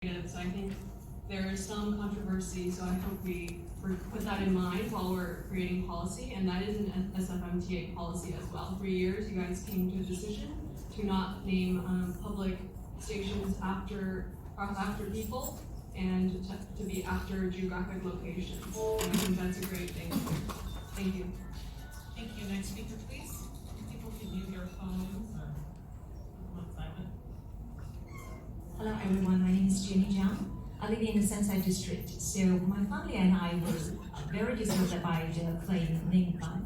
So I think there is some controversy, so I hope we put that in mind while we're creating policy, and that is an SFMTA policy as well. 3 years, you guys came to a decision to not name public stations after people and to be after geographic locations. And I think that's a great thing. Thank you. Thank you. Next speaker, please. People can mute their phones or come on silent. Hello everyone, my name is Jenny Zhang. I live in the Sunset District. So my family and I were very disturbed by the claim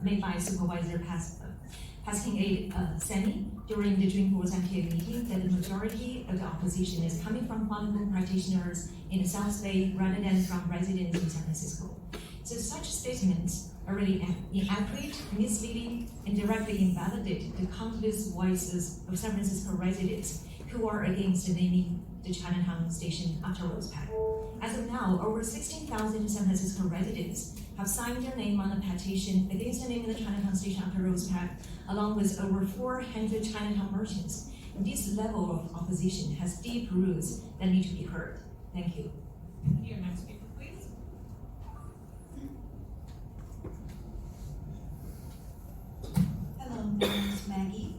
made by Supervisor Paskin A. Sani during the Dream Force MTA meeting that the majority of the opposition is coming from Falun Gong practitioners in the South Bay rather than from residents in San Francisco. So such statements are really inaccurate, misleading, and directly invalidate the countless voices of San Francisco residents who are against naming the Chinatown station after Rose Park. As of now, over 16,000 San Francisco residents have signed their name on a petition against the naming the Chinatown station after Rose Park, along with over 400 Chinatown merchants. And this level of opposition has deep roots that need to be heard. Thank you. Thank you. Next speaker, please. Hello, my name is Maggie.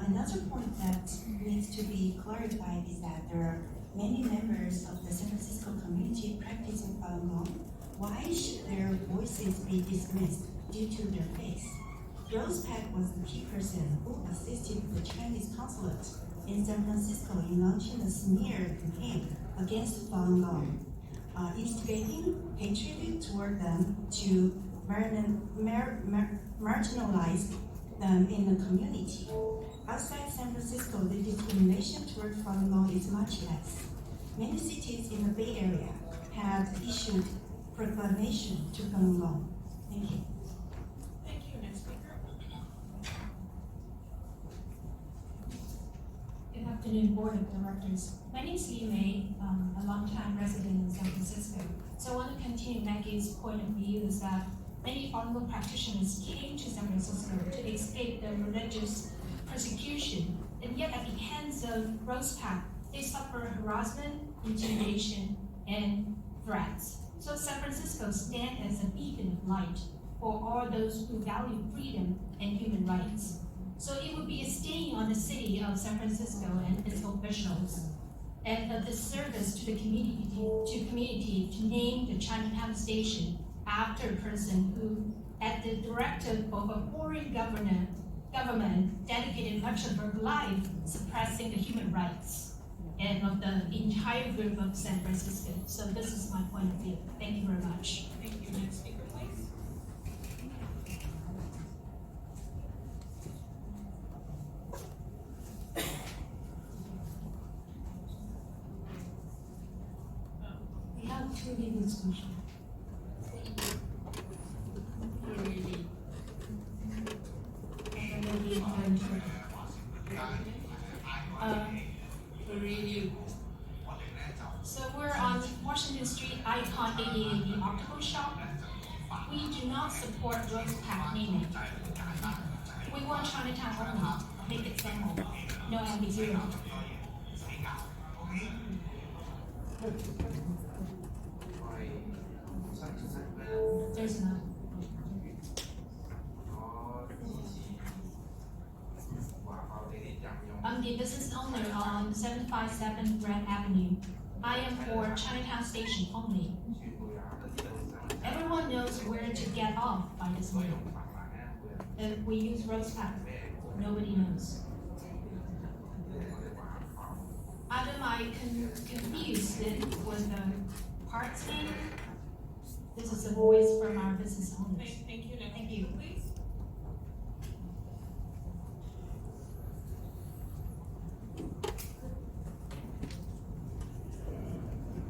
Another point that needs to be clarified is that there are many members of the San Francisco community practicing Falun Gong. Why should their voices be dismissed due to their faith? Rose Pak was the key person who assisted the Chinese consulate in San Francisco in launching a smear campaign against Falun Gong, instigating hatred toward them to marginalize them in the community. Outside San Francisco, the discrimination toward Falun Gong is much less. Many cities in the Bay Area have issued proclamation to Falun Gong. Thank you. Thank you. Next speaker. Good afternoon, Board of Directors. My name is Li Mei, a longtime resident in San Francisco. So I want to continue Maggie's point of view is that many Falun Gong practitioners came to San Francisco to escape the religious persecution, and yet at the hands of Rose Pak, they suffer harassment, intimidation, and threats. So San Francisco stands as a beacon of light for all those who value freedom and human rights. So it would be a stain on the city of San Francisco and its officials, and a disservice to the community to name the Chinatown station after a person who, at the directive of a foreign government, dedicated much of her life suppressing the human rights and of the entire group of San Francisco. So this is my point of view. Thank you very much. Thank you. Next speaker, please. We have two legal discussions. So we're on Washington Street, Icon 88, the Octopus Shop. We do not support Rose Pak naming. We want Chinatown only. Make it simple. No ambiguity. There's none. I'm the business owner on 757 Grand Avenue. I am for Chinatown Station only. Everyone knows where to get off by this way. If we use Rose Pak, nobody knows. Adam, I confused it with the parts name. This is a voice from our business owners. Thank you. Next Thank you. speaker, please.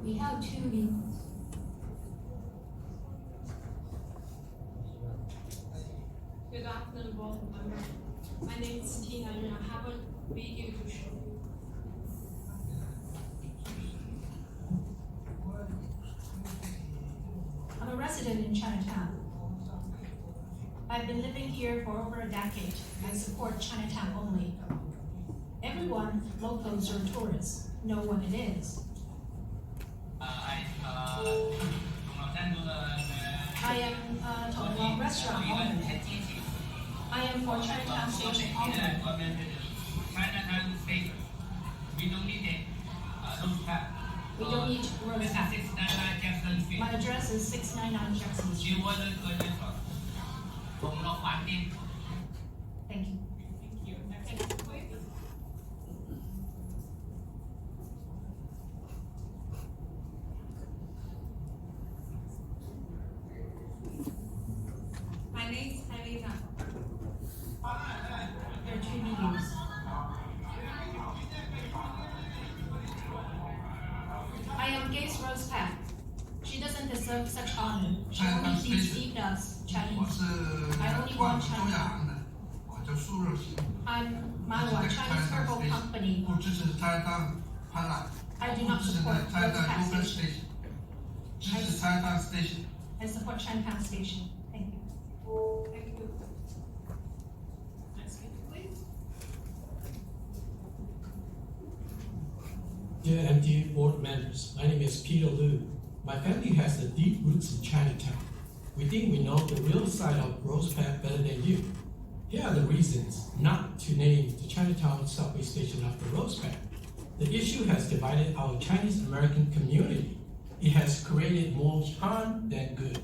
We have two legal. Good afternoon, board members. My name is Tina, and I have a video to show you. I'm a resident in Chinatown. I've been living here for over a decade. I support Chinatown only. Everyone, locals or tourists, know what it is. for Chinatown Station only. Chinatown Station. We don't need a road path. We don't need road This is path. 699 Jackson Street. My address is 699 Jackson 希 Street. 望能够接受，从了环境。 Thank you. Thank you. Next speaker, please. My name is Haley Zhang. There are two videos. I am against Rose Pack. She doesn't deserve such honor. She only deceived us 我 Chinese. 是冠中亚航的，我叫苏若曦， I'm Marwa, Chinese Purple Company. 不支持拆档潘澜， I do 不 not 支持 support 拆 Rose 档 Pack Local Station. Station，支持拆档 Station。 I support Chinatown Station. Thank you. Thank you. Next speaker, please. Dear MTA board members, my name is Peter Liu. My family has the deep roots in Chinatown. We think we know the real side of Rose Pack better than you. Here are the reasons not to name the Chinatown subway station after Rose Pack. The issue has divided our Chinese American community. It has created more harm than good.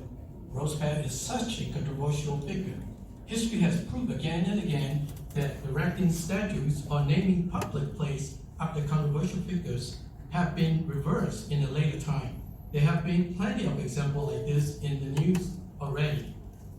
Rose Pack is such a controversial figure. History has proved again and again that erecting statues or naming public place after controversial figures have been reversed in a later time. There have been plenty of examples like this in the news already.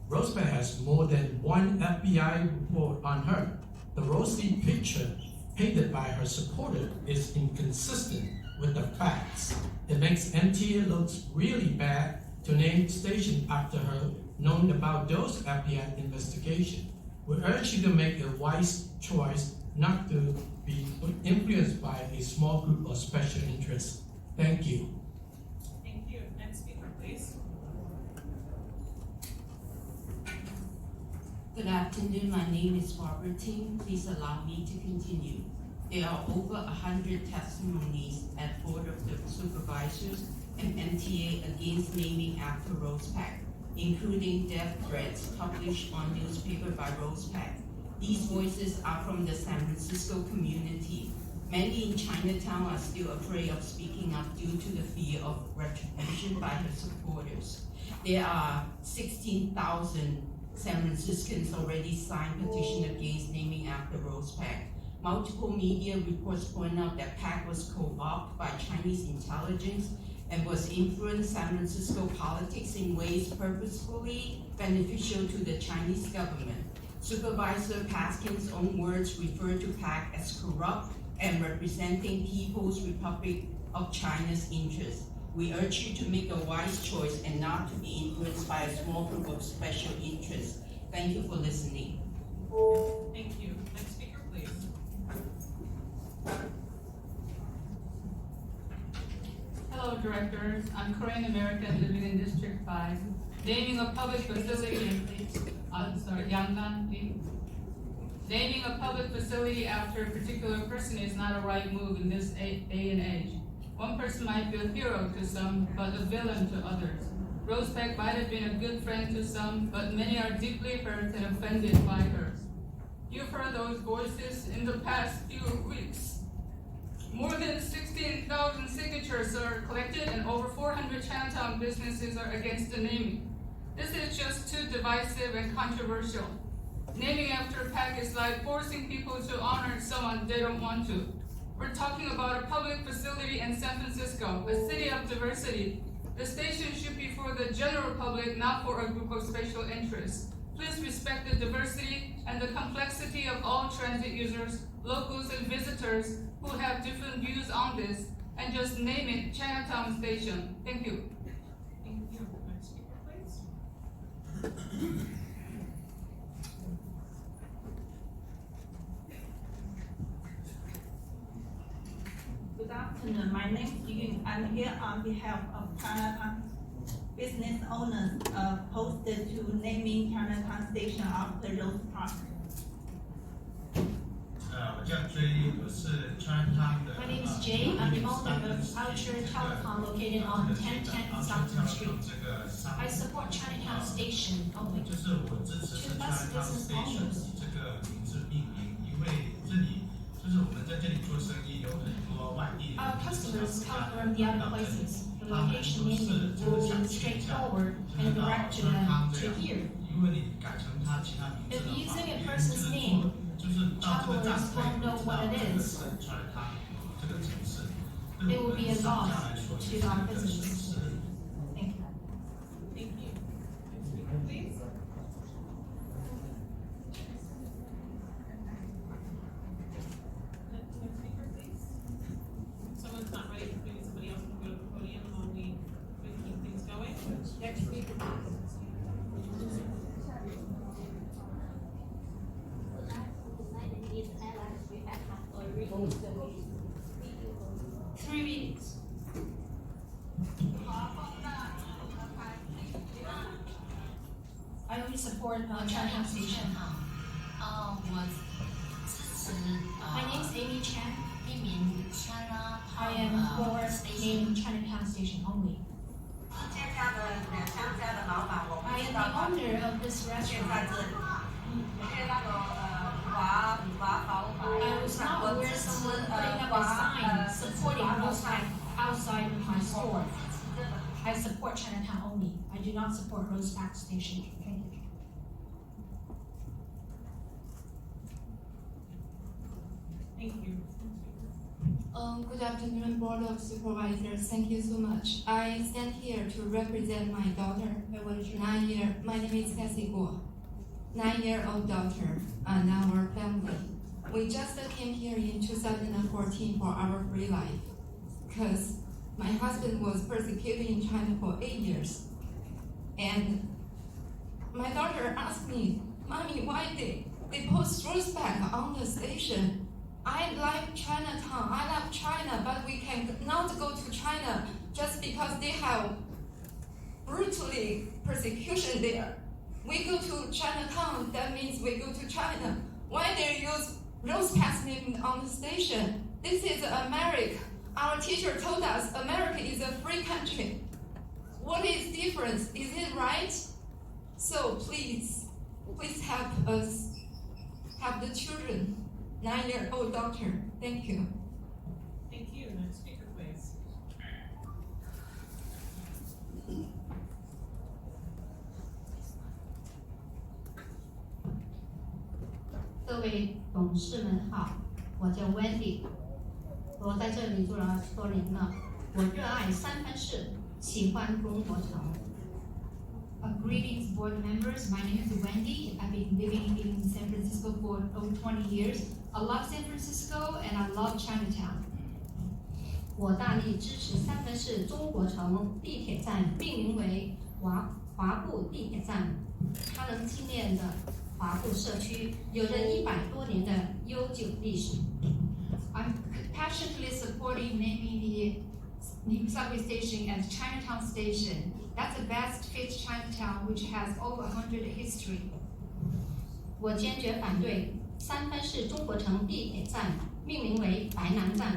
Rose Pack has more than one FBI report on her. The rosy picture painted by her supporter is inconsistent with the facts. It makes MTA look really bad to name station after her, knowing about those FBI investigations. We urge you to make a wise choice not to be influenced by a small group of special interests. Thank you. Thank you. Next speaker, please. Good afternoon, my name is Barbara Ting. Please allow me to continue. There are over 100 testimonies at Board of the Supervisors and MTA against naming after Rose Pack, including death threats published on newspaper by Rose Pack. These voices are from the San Francisco community. Many in Chinatown are still afraid of speaking up due to the fear of retribution by her supporters. There are 16,000 San Franciscans already signed petition against naming after Rose Pack. Multiple media reports point out that Pack was co-opted by Chinese intelligence and was influenced San Francisco politics in ways purposefully beneficial to the Chinese government. Supervisor Paskin's own words refer to Pack as corrupt and representing People's Republic of China's interests. We urge you to make a wise choice and not to be influenced by a small group of special interests. Thank you for listening. Thank you. Next speaker, please. Hello, directors. I'm Korean American living in District 5. Naming a public facility, Yangan, please. Naming a public facility after a particular person is not a right move in this day and age. One person might be a hero to some, but a villain to others. Rose Pack might have been a good friend to some, but many are deeply hurt and offended by her. You've heard those voices in the past few weeks. More than 16,000 signatures are collected and over 400 Chinatown businesses are against the naming. This is just too divisive and controversial. Naming after Pack is like forcing people to honor someone they don't want to. We're talking about a public facility in San Francisco, a city of diversity. The station should be for the general public, not for a group of special interests. Please respect the diversity and the complexity of all transit users, locals and visitors who have different views on this, and just name it Chinatown Station. Thank you. Thank you. Next speaker, please. Good afternoon. My name is Yun. I'm here on behalf of Chinatown business owners opposed to naming Chinatown Station after Rose Park. 我叫追，我是 Chinatown 的 My name is Jay. I'm the owner of Outer Telecom located on 1010 Southern Street. 这个商 I support Chinatown Station only. 就是我支持是 Chinatown Station 这个为这里就是我们在这里做生意，有很多外地 Our 的 customers 商 come 家 from the 看 other 到这里， places. The 他们 location 都是 naming 真的 will 想 be 去一下， straightforward 就 and 是到 direct 川康 them 这 to 样。 here. 因为你改成他其他名字 If 的话， using a 别人 person's 就是 name, 就是到这个站 travelers 可以 won't 知 know 道 what 这 it 个 is. 是川康这个城市， It 对我 will be 们 a 商 loss 家来说 to 也是 our 一个损 business. 失。 Thank you. Thank you. Next speaker, please. Next speaker, please. If someone's not ready, maybe somebody else can go to the podium while we keep things going. Next speaker, please. Three minutes. I only support Chinatown Station. 我支持 My name is Amy Chan. 命名 Chinatown I am for name Chinatown Station only. 这家的两三家的老板，我不 I 知 am 道 the 他 owner of this 建在 restaurant. 这里。因为那个华豪牌， I was not 我 aware 支持 someone putting up a sign supporting 华 Rose 牌 Pack outside of my store. I support Chinatown only. I do not support Rose Pack Station. Thank you. Thank you. Good afternoon, Board of Supervisors. Thank you so much. I stand here to represent my daughter. My name is Cassie Guo. 9-year-old daughter and our family. We just came here in 2014 for our free life, because my husband was persecuted in China for 8 years. And my daughter asked me, Mommy, why they post Rose Pack on the station? I like Chinatown, I love China, but we cannot go to China just because they have brutally persecution there. We go to Chinatown, that means we go to China. Why they use Rose Pack name on the station? This is America. Our teacher told us America is a free country. What is difference? Is it right? So please help us, help the children. 9-year-old daughter. Thank you. Thank you. Next speaker, please. 各位董事们好，我叫 Wendy， 我在这里住了10多年了。我热爱三藩市，喜欢中国城。Greetings, board members. My name is Wendy. I've been living in San Francisco for over 20 years. I love San Francisco and I love Chinatown. 我大力支持三藩市中国城地铁站命名为华埠地铁站，它能纪念的华埠社区有着100多年的悠久历史。I'm passionately supporting naming the new subway station as Chinatown Station. That's the best fit Chinatown, which has over 100 history. 我坚决反对三藩市中国城地铁站命名为白南站，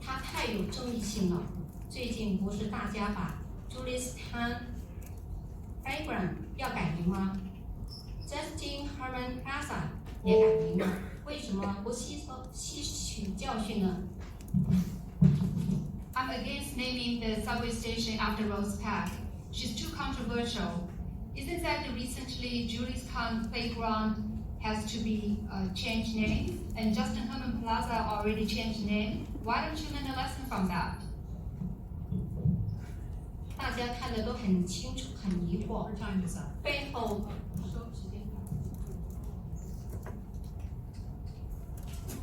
它太有争议性了。最近不是大家把 Julius Playground 要改名吗 ？Justin Herman Plaza 也改名了，为什么不吸取教训呢？ I'm against naming the subway station after Rose Pack. She's too controversial. Isn't that recently Julius Kahn Playground has to be changed name, and Justin Herman Plaza already changed name? Why don't you learn a lesson from that? 大家看的都很清楚，很疑惑。 Your time is up. 背后说时间。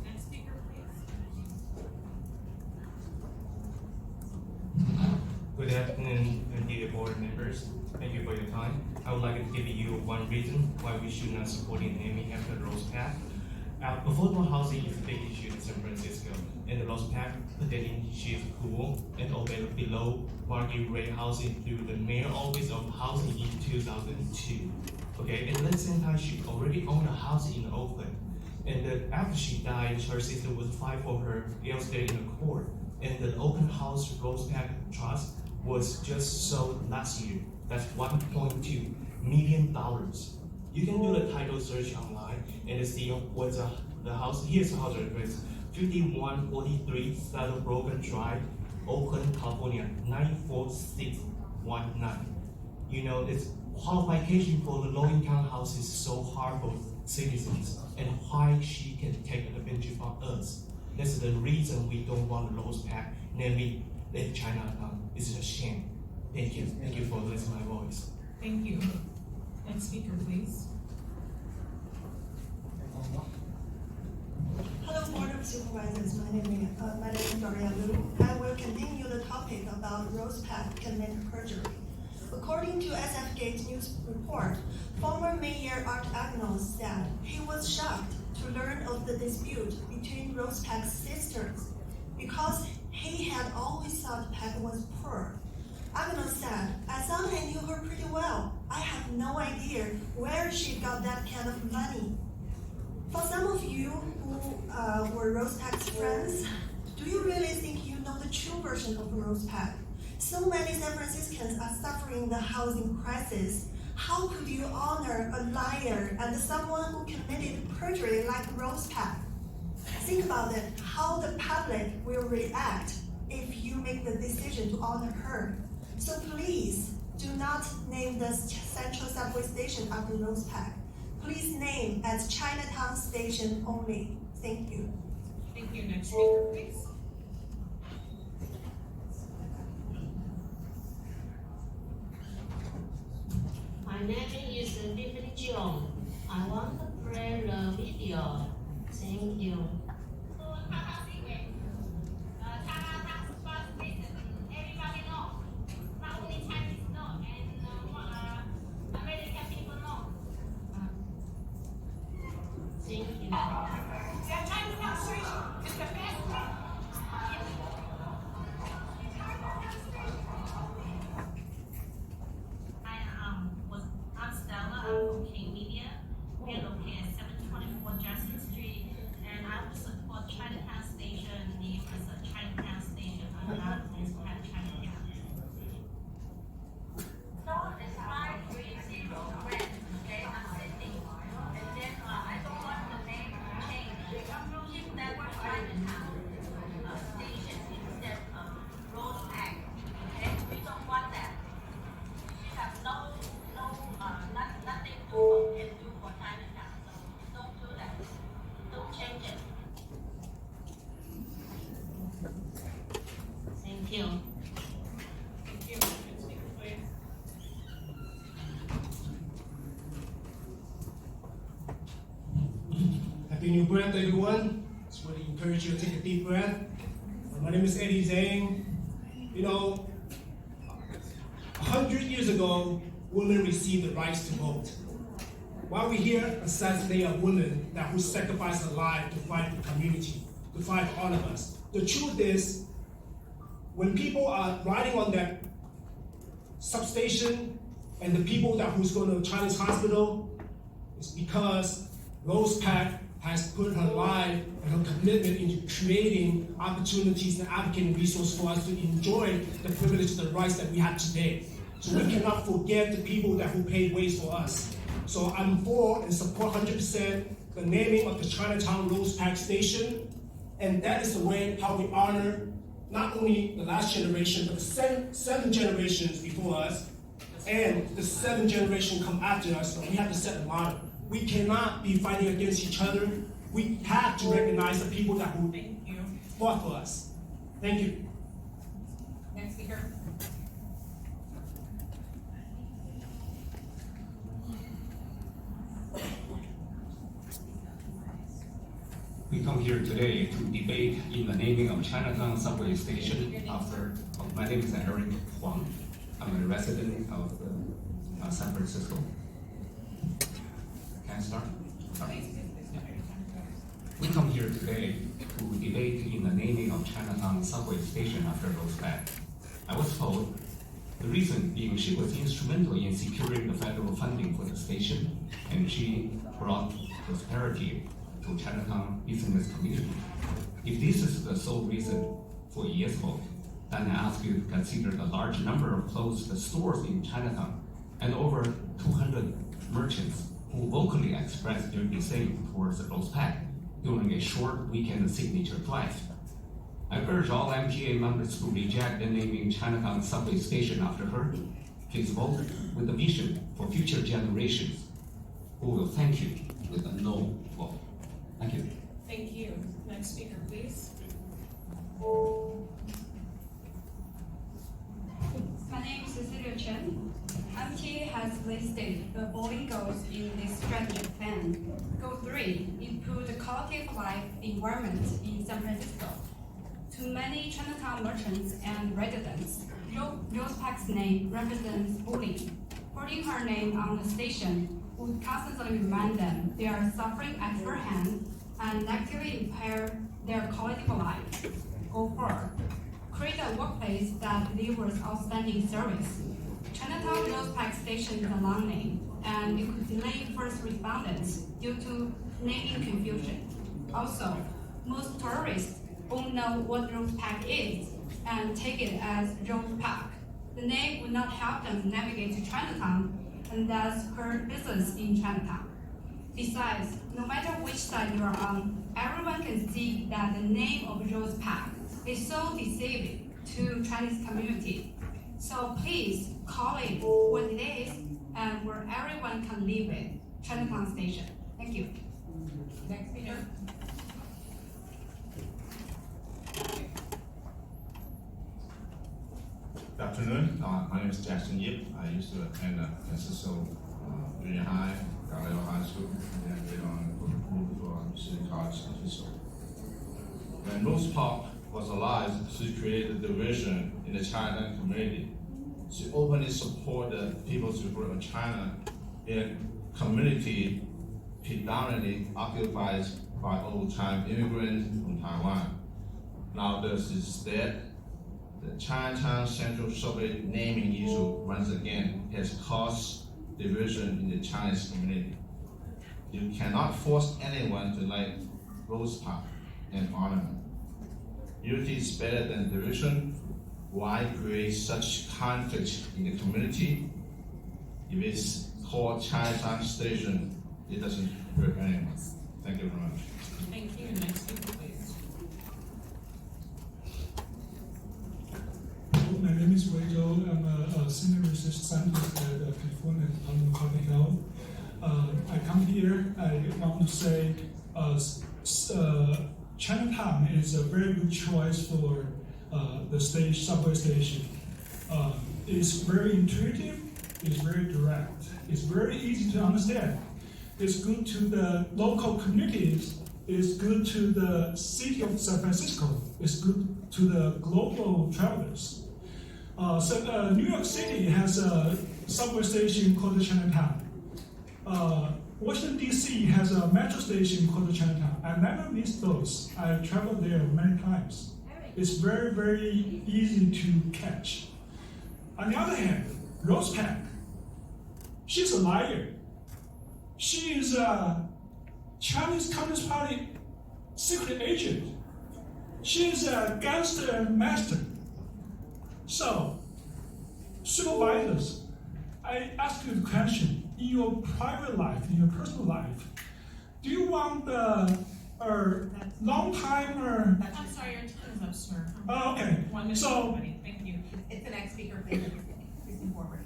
Next speaker, please. Good afternoon, dear board members. Thank you for your time. I would like to give you one reason why we should not support the naming after the Rose Pack. Affordable housing is a big issue in San Francisco, and the Rose Pack pretending she is cool and obey below market rate housing through the mayor office of housing in 2002. Okay, and at the same time, she already owned a house in Oakland. And then after she died, her sister was filed for her estate in the court. And the open house Rose Pack Trust was just sold last year. That's $1.2 million. You can do the title search online and see what's The house, here's the house address, 5143 Saddlebrook Drive, Oakland, California, 94619. You know, it's qualification for the low-income house is so hard for citizens, and why she can take advantage of us. That's the reason we don't want Rose Park, namely Lake Chinatown. It's a shame. Thank you for listening to my voice. Thank you. Next speaker, please. Hello, Board of Supervisors. My name is Doria Liu. I will continue the topic about Rose Park committed perjury. According to SF-Gate News report, former Mayor Art Agnell said he was shocked to learn of the dispute between Rose Park's sisters because he had always thought Park was poor. Agnell said, "I thought I knew her pretty well. I have no idea where she got that kind of money." For some of you who were Rose Park's friends, do you really think you know the true version of Rose Park? So many San Franciscans are suffering the housing crisis. How could you honor a liar and someone who committed perjury like Rose Park? Think about it, how the public will react if you make the decision to honor her. So please, do not name the Central Subway Station after Rose Park. Please name as Chinatown Station only. Thank you. Thank you. Next speaker, please. My name is Tiffany John. I want to play the video. Thank you. Happy New Breath, everyone. Just want to encourage you to take a deep breath. My name is Eddie Zhang. You know, 100 years ago, women received the rights to vote. While we here assassinate a woman who sacrificed her life to fight for the community, to fight for all of us. The truth is, when people are riding on that substation and the people who's going to Chinese hospital, it's because Rose Park has put her life and her commitment into creating opportunities and advocating resources for us to enjoy the privileges and the rights that we have today. So we cannot forget the people who paid ways for us. So I'm for and support 100% the naming of the Chinatown Rose Park Station, and that is the way how we honor not only the last generation, but the seven generations before us, and the 7 generations come after us. So we have to set a model. We cannot be fighting against each other. We have to recognize the people who fought for us. Thank you. Next speaker. We come here today to debate in the naming of Chinatown subway station after, my name is Eric Huang. I'm a resident of San Francisco. Can I start? Sorry. We come here today to debate in the naming of Chinatown subway station after Rose Park. I was told the reason being she was instrumental in securing the federal funding for the station, and she brought prosperity to Chinatown business community. If this is the sole reason for yes vote, then I ask you to consider the large number of closed stores in Chinatown and over 200 merchants who vocally expressed their disdain towards the Rose Park. during a short weekend signature drive. I urge all MTA members to reject the naming Chinatown subway station after her. Please vote with a vision for future generations, who will thank you with a no vote. Thank you. Thank you. Next speaker, please. My name is Cecilia Chen. MTA has listed the following goals in this strategic plan. Goal 3, improve the quality of life environment in San Francisco. To many Chinatown merchants and residents, Rose Park's name represents bullying. Putting her name on the station would constantly remind them they are suffering at her hand and negatively impair their quality of life. Goal 4, create a workplace that delivers outstanding service. Chinatown Rose Park Station is a long name, and it could delay first responders due to naming confusion. Also, most tourists won't know what Rose Park is and take it as Rose Park. The name would not help them navigate to Chinatown and thus hurt business in Chinatown. Besides, no matter which side you are on, everyone can see that the name of Rose Park is so deceiving to Chinese community. So please call it what it is and where everyone can live it, Chinatown Station. Thank you. Next speaker. Good afternoon. My name is Jackson Yip. I used to attend Francisco Junior High, Galileo High School, and then later on moved to City College, San Francisco. When Rose Park was alive, she created division in the Chinatown community. She openly supported people to grow in China in a community predominantly occupied by old-time immigrants from Taiwan. Now this is dead. The Chinatown Central Subway naming issue once again has caused division in the Chinese community. You cannot force anyone to like Rose Park and honor them. Unity is better than division. Why create such conflict in the community? If it's called Chinatown Station, it doesn't hurt anyone. Thank you very much. Thank you. Next speaker, please. My name is Wei Zhou. I'm a senior research scientist at the California Department of Public Health. I come here, I want to say Chinatown is a very good choice for the subway station. It's very intuitive, it's very direct, it's very easy to understand. It's good to the local communities, it's good to the city of San Francisco, it's good to the global travelers. New York City has a subway station called the Chinatown. Washington DC has a metro station called the Chinatown. I never miss those. I traveled there many times. It's very, very easy to catch. On the other hand, Rose Park, she's a liar. She is a Chinese Communist Party secret agent. She is a gangster master. So, supervisors, I ask you a question. In your private life, in your personal life, do you want a long time or? I'm sorry, your time is up, sir. Oh, okay. 1 minute, So, everybody. Thank you. It's the next speaker, please. Please come forward.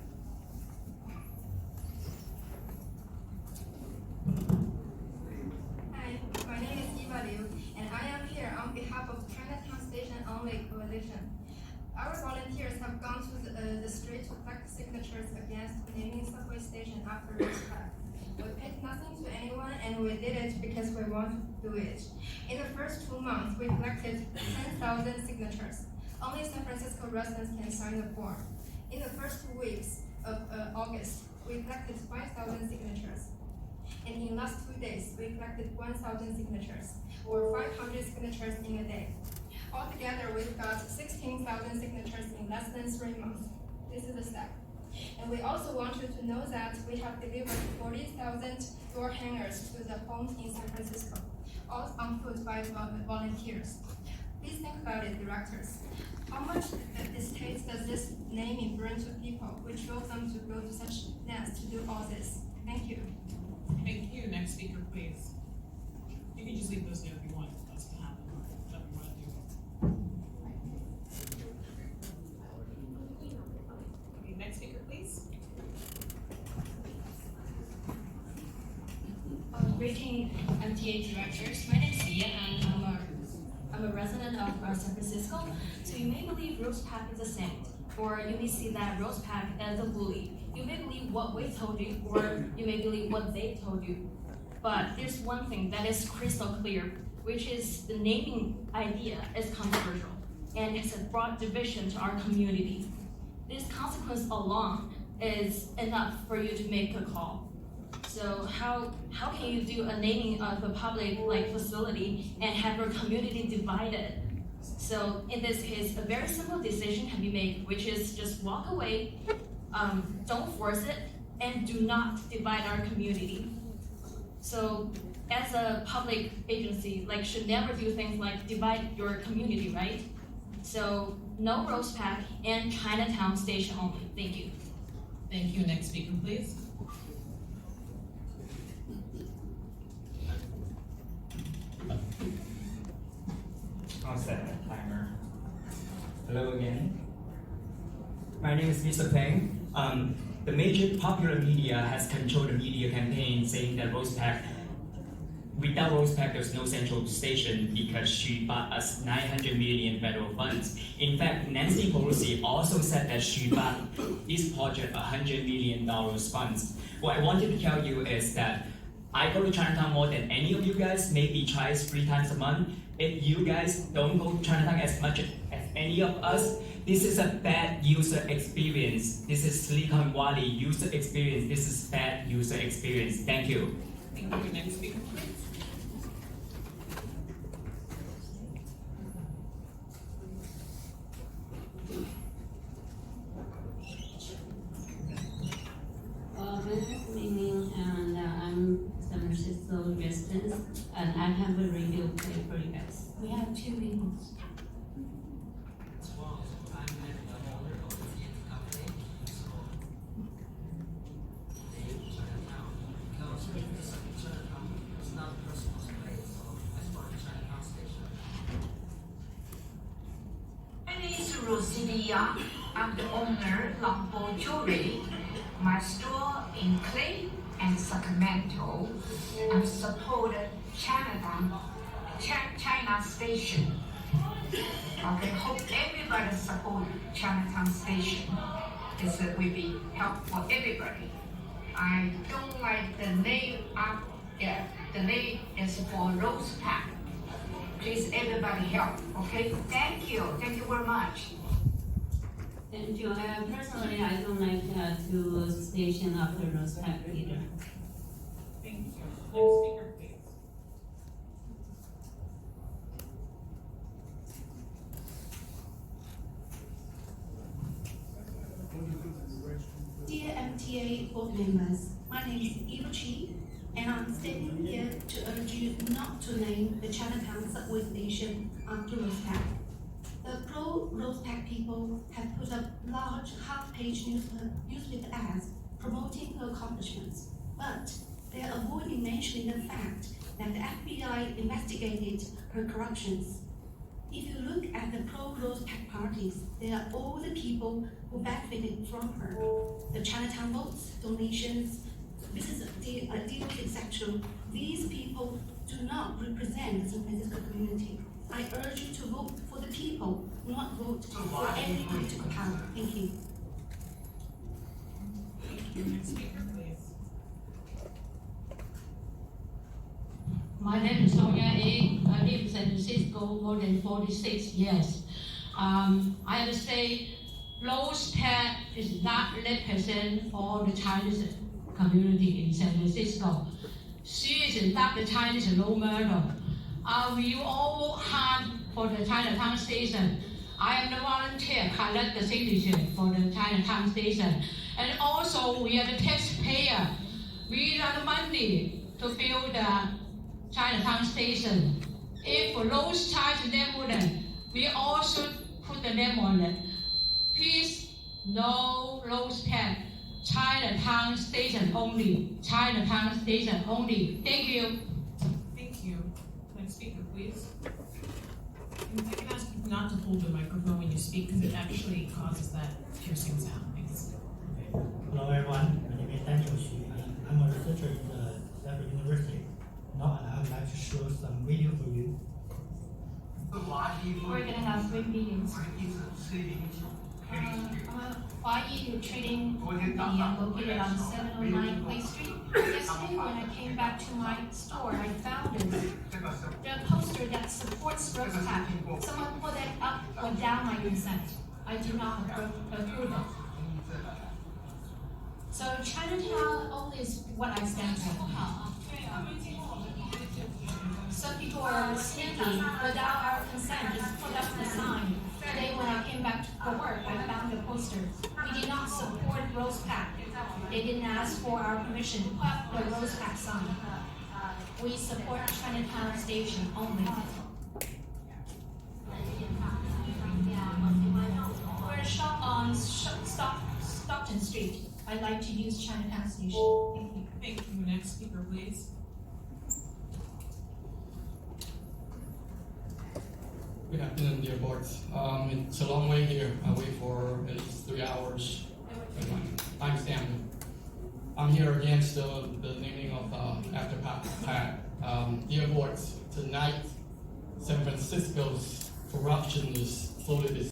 Hi, my name is Eva Liu, and I am here on behalf of Chinatown Station Only Coalition. Our volunteers have gone to the street to collect signatures against naming subway station after Rose Park. We paid nothing to anyone, and we did it because we want to do it. In the first 2 months, we collected 10,000 signatures. Only San Francisco residents can sign the form. In the first 2 weeks of August, we collected 5,000 signatures. And in the last 2 days, we collected 1,000 signatures, or 500 signatures in a day. Altogether, we've got 16,000 signatures in less than 3 months. This is a step. And we also want you to know that we have delivered 40,000 door hangers to the homes in San Francisco, all on foot by volunteers. Please think about it, directors. How much distaste does this naming bring to people, which drove them to go to such lengths to do all this? Thank you. Thank you. Next speaker, please. You can just leave those there if you want us to have them, or whatever you want to do. Okay, next speaker, please. Greeting MTA directors. My name is Lia, and I'm a resident of San Francisco. So you may believe Rose Pack is a saint, or you may see that Rose Pack as a bully. You may believe what we told you, or you may believe what they told you. But there's one thing that is crystal clear, which is the naming idea is controversial, and it's a broad division to our community. This consequence alone is enough for you to make a call. So how can you do a naming of a public facility and have your community divided? So in this case, a very simple decision can be made, which is just walk away, don't force it, and do not divide our community. So as a public agency, should never do things like divide your community, right? So no Rose Pack and Chinatown station only. Thank you. Thank you. Next speaker, please. I'll set the timer. Hello again. My name is Mr. Peng. The major popular media has controlled the media campaign saying that without Rose Pack, there's no central station because she bought us $900 million federal funds. In fact, Nancy Pelosi also said that she bought this project $100 million funds. What I wanted to tell you is that I go to Chinatown more than any of you guys, maybe twice, 3 times a month. If you guys don't go to Chinatown as much as any of us, this is a bad user experience. This is Silicon Valley user experience. This is bad user experience. Thank you. Thank you. Next speaker, please. My name is Ming, and I'm San Francisco resident, and I have a radio play for you guys. We have 2 minutes. My name is Rosilia. I'm the owner of Longbow Jewelry. My store in Clay and Sacramento. I support Chinatown, China Station. Okay, hope everybody support Chinatown Station. This will be help for everybody. I don't like the name up there. The name is for Rose Pack. Please everybody help, okay? Thank you very much. Thank you. Personally, I don't like to station after Rose Pack either. Thank you. Next speaker, please. Dear MTA board members, my name is Eva Chi, and I'm standing here to urge you not to name the Chinatown subway station after Rose Pack. The pro-Rose Pack people have put up large half-page newspaper ads promoting her accomplishments, but they are avoiding mentioning the fact that the FBI investigated her corruptions. If you look at the pro-Rose Pack parties, they are all the people who benefited from her. The Chinatown votes, donations, business deals, etc. These people do not represent the San Francisco community. I urge you to vote for the people, not vote for any political power. Thank you. Thank you. Next speaker, please. My name is Sonia E. I live in San Francisco more than 46 years. I have to say, Rose Pack is not represent all the Chinese community in San Francisco. She is not the Chinese role model. We all work hard for the Chinatown station. I am the volunteer collect the signature for the Chinatown station. And also we are the taxpayer. We are the money to build the Chinatown station. If Rose charge them wouldn't, we all should put the name on it. Please, no Rose Pack. Chinatown station only. Chinatown station only. Thank you. Thank you. speaker, please. And I can ask you not to hold the microphone when you speak because it actually causes that piercing sound. Thanks. Hello everyone, my name is Daniel Xu, and I'm a researcher in the Stanford University. Now I would like to show some video for you. We're gonna have three meetings. YE Trading Company located on 709 Clay Street. Yesterday when I came back to my store, I found the poster that supports RosePack. Someone put it up without my consent. I do not approve it. So Chinatown only is what I stand for. Some people are sneaky without our consent, just put up the sign. Today when I came back for work, I found the poster. We did not support RosePack. They didn't ask for our permission to put up the RosePack sign. We support Chinatown Station only. We're shop on Stockton Street. I'd like to use Chinatown Station. Thank you. Thank you. Next speaker, please. Good afternoon, dear boards. It's a long way here. I wait for at least 3 hours with my timestamp. I'm here against the naming of Afterpath. Dear boards, tonight San Francisco's corruption is floated.